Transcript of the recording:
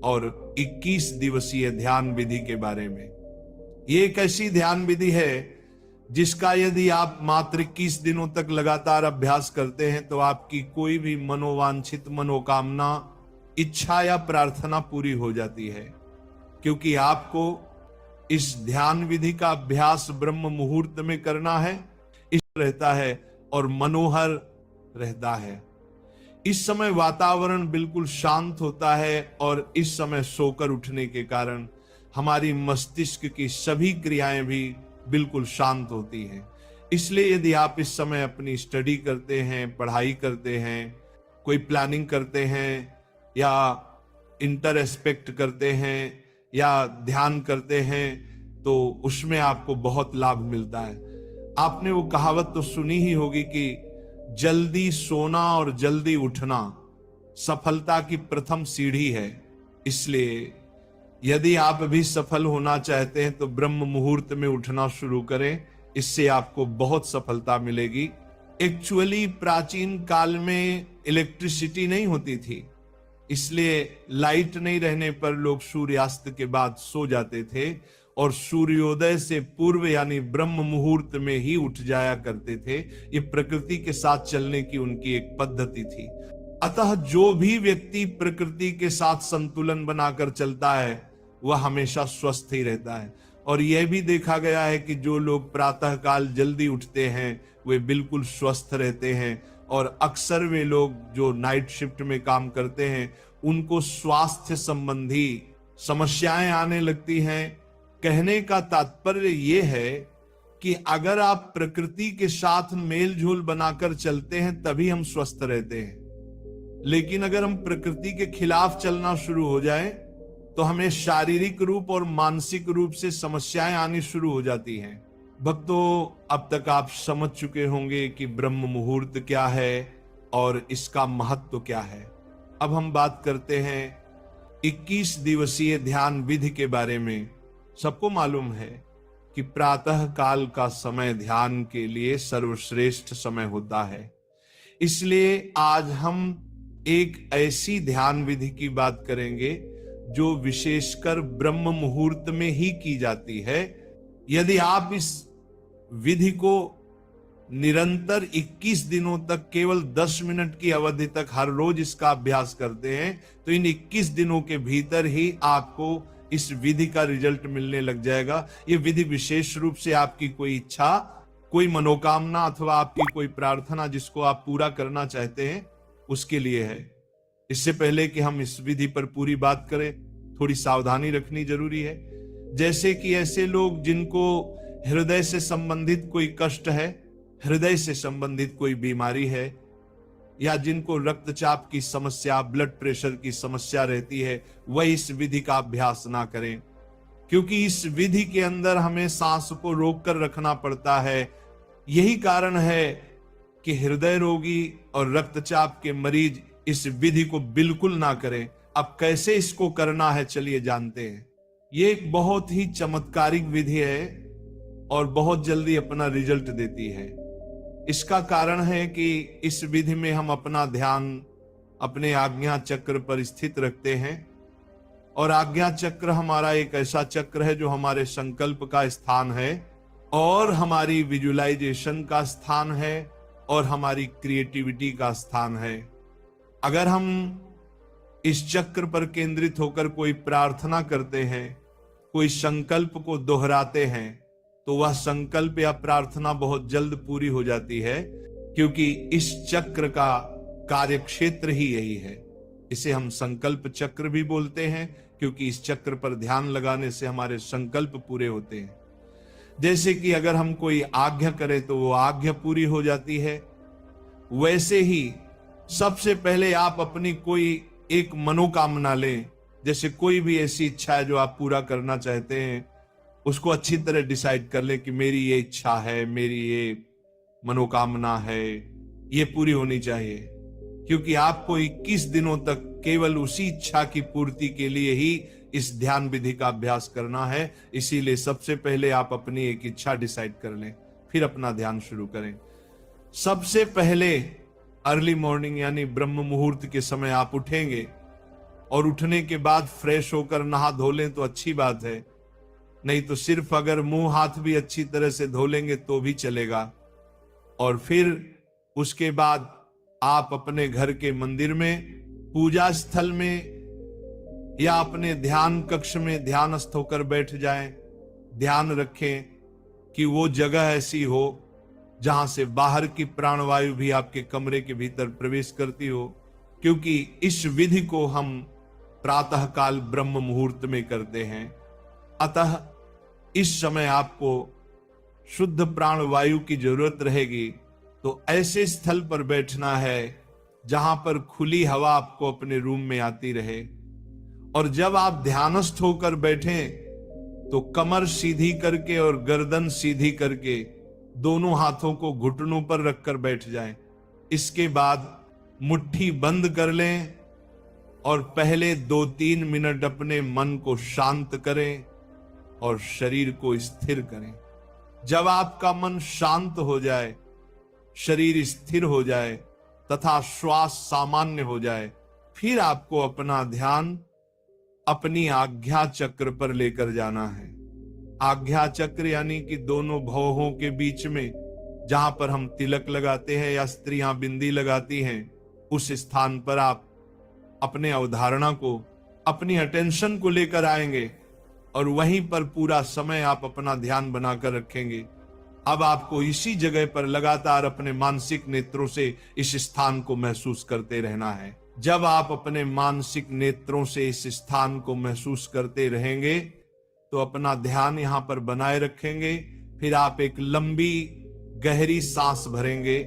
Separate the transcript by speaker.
Speaker 1: और 21 दिवसीय ध्यान विधि के बारे में। ये एक ऐसी ध्यान विधि है जिसका यदि आप मात्र 21 दिनों तक लगातार अभ्यास करते हैं तो आपकी कोई भी मनोवांछित मनोकामना, इच्छा या प्रार्थना पूरी हो जाती है। क्योंकि आपको इस ध्यान विधि का अभ्यास ब्रह्म मुहूर्त में करना है, इस रहता है और मनोहर रहता है। इस समय वातावरण बिल्कुल शांत होता है और इस समय सोकर उठने के कारण हमारी मस्तिष्क की सभी क्रियाएं भी बिल्कुल शांत होती हैं। इसलिए यदि आप इस समय अपनी स्टडी करते हैं, पढ़ाई करते हैं, कोई प्लानिंग करते हैं या इंटर एस्पेक्ट करते हैं या ध्यान करते हैं तो उसमें आपको बहुत लाभ मिलता है। आपने वो कहावत तो सुनी ही होगी कि जल्दी सोना और जल्दी उठना सफलता की प्रथम सीढ़ी है। इसलिए यदि आप भी सफल होना चाहते हैं तो ब्रह्म मुहूर्त में उठना शुरू करें, इससे आपको बहुत सफलता मिलेगी। एक्चुअली प्राचीन काल में इलेक्ट्रिसिटी नहीं होती थी, इसलिए लाइट नहीं रहने पर लोग सूर्यास्त के बाद सो जाते थे और सूर्योदय से पूर्व यानी ब्रह्म मुहूर्त में ही उठ जाया करते थे। ये प्रकृति के साथ चलने की उनकी एक पद्धति थी। अतः जो भी व्यक्ति प्रकृति के साथ संतुलन बनाकर चलता है वह हमेशा स्वस्थ ही रहता है। और यह भी देखा गया है कि जो लोग प्रातः काल जल्दी उठते हैं वे बिल्कुल स्वस्थ रहते हैं, और अक्सर वे लोग जो नाइट शिफ्ट में काम करते हैं उनको स्वास्थ्य संबंधी समस्याएं आने लगती हैं। कहने का तात्पर्य यह है कि अगर आप प्रकृति के साथ मेल झोल बनाकर चलते हैं तभी हम स्वस्थ रहते हैं। लेकिन अगर हम प्रकृति के खिलाफ चलना शुरू हो जाए तो हमें शारीरिक रूप और मानसिक रूप से समस्याएं आनी शुरू हो जाती हैं। भक्तों, अब तक आप समझ चुके होंगे कि ब्रह्म मुहूर्त क्या है और इसका महत्व क्या है। अब हम बात करते हैं 21 दिवसीय ध्यान विधि के बारे में। सबको मालूम है कि प्रातः काल का समय ध्यान के लिए सर्वश्रेष्ठ समय होता है। इसलिए आज हम एक ऐसी ध्यान विधि की बात करेंगे जो विशेषकर ब्रह्म मुहूर्त में ही की जाती है। यदि आप इस विधि को निरंतर 21 दिनों तक केवल 10 मिनट की अवधि तक हर रोज इसका अभ्यास करते हैं तो इन 21 दिनों के भीतर ही आपको इस विधि का रिजल्ट मिलने लग जाएगा। ये विधि विशेष रूप से आपकी कोई इच्छा, कोई मनोकामना अथवा आपकी कोई प्रार्थना जिसको आप पूरा करना चाहते हैं उसके लिए है। इससे पहले कि हम इस विधि पर पूरी बात करें, थोड़ी सावधानी रखनी जरूरी है। जैसे कि ऐसे लोग जिनको हृदय से संबंधित कोई कष्ट है, हृदय से संबंधित कोई बीमारी है, या जिनको रक्तचाप की समस्या, ब्लड प्रेशर की समस्या रहती है, वह इस विधि का अभ्यास ना करें। क्योंकि इस विधि के अंदर हमें सांस को रोक कर रखना पड़ता है। यही कारण है कि हृदय रोगी और रक्तचाप के मरीज इस विधि को बिल्कुल ना करें। अब कैसे इसको करना है चलिए जानते हैं। ये एक बहुत ही चमत्कारिक विधि है और बहुत जल्दी अपना रिजल्ट देती है। इसका कारण है कि इस विधि में हम अपना ध्यान अपने आज्ञा चक्र पर स्थित रखते हैं, और आज्ञा चक्र हमारा एक ऐसा चक्र है जो हमारे संकल्प का स्थान है और हमारी विजुअलाइजेशन का स्थान है और हमारी क्रिएटिविटी का स्थान है। अगर हम इस चक्र पर केंद्रित होकर कोई प्रार्थना करते हैं, कोई संकल्प को दोहराते हैं, तो वह संकल्प या प्रार्थना बहुत जल्द पूरी हो जाती है, क्योंकि इस चक्र का कार्यक्षेत्र ही यही है। इसे हम संकल्प चक्र भी बोलते हैं क्योंकि इस चक्र पर ध्यान लगाने से हमारे संकल्प पूरे होते हैं। जैसे कि अगर हम कोई आज्ञा करें तो वो आज्ञा पूरी हो जाती है, वैसे ही सबसे पहले आप अपनी कोई एक मनोकामना लें। जैसे कोई भी ऐसी इच्छा है जो आप पूरा करना चाहते हैं, उसको अच्छी तरह डिसाइड कर ले कि मेरी ये इच्छा है, मेरी ये मनोकामना है, ये पूरी होनी चाहिए। क्योंकि आपको 21 दिनों तक केवल उसी इच्छा की पूर्ति के लिए ही इस ध्यान विधि का अभ्यास करना है। इसीलिए सबसे पहले आप अपनी एक इच्छा डिसाइड कर लें, फिर अपना ध्यान शुरू करें। सबसे पहले अर्ली मॉर्निंग यानी ब्रह्म मुहूर्त के समय आप उठेंगे और उठने के बाद फ्रेश होकर नहा धो लें तो अच्छी बात है, नहीं तो सिर्फ अगर मुंह हाथ भी अच्छी तरह से धो लेंगे तो भी चलेगा। और फिर उसके बाद आप अपने घर के मंदिर में, पूजा स्थल में या अपने ध्यान कक्ष में ध्यानस्थ होकर बैठ जाएं। ध्यान रखें कि वो जगह ऐसी हो जहां से बाहर की प्राणवायु भी आपके कमरे के भीतर प्रवेश करती हो, क्योंकि इस विधि को हम प्रातःकाल ब्रह्म मुहूर्त में करते हैं। अतः इस समय आपको शुद्ध प्राणवायु की जरूरत रहेगी, तो ऐसे स्थल पर बैठना है जहां पर खुली हवा आपको अपने रूम में आती रहे। और जब आप ध्यानस्थ होकर बैठें तो कमर सीधी करके और गर्दन सीधी करके दोनों हाथों को घुटनों पर रखकर बैठ जाएं। इसके बाद मुट्ठी बंद कर लें और पहले 2-3 मिनट अपने मन को शांत करें और शरीर को स्थिर करें। जब आपका मन शांत हो जाए, शरीर स्थिर हो जाए तथा श्वास सामान्य हो जाए, फिर आपको अपना ध्यान अपनी आज्ञा चक्र पर लेकर जाना है। आज्ञा चक्र यानी कि दोनों भौहों के बीच में जहां पर हम तिलक लगाते हैं या स्त्रियां बिंदी लगाती हैं, उस स्थान पर आप अपने अवधारणा को, अपनी अटेंशन को लेकर आएंगे और वहीं पर पूरा समय आप अपना ध्यान बनाकर रखेंगे। अब आपको इसी जगह पर लगातार अपने मानसिक नेत्रों से इस स्थान को महसूस करते रहना है। जब आप अपने मानसिक नेत्रों से इस स्थान को महसूस करते रहेंगे तो अपना ध्यान यहां पर बनाए रखेंगे। फिर आप एक लंबी गहरी सांस भरेंगे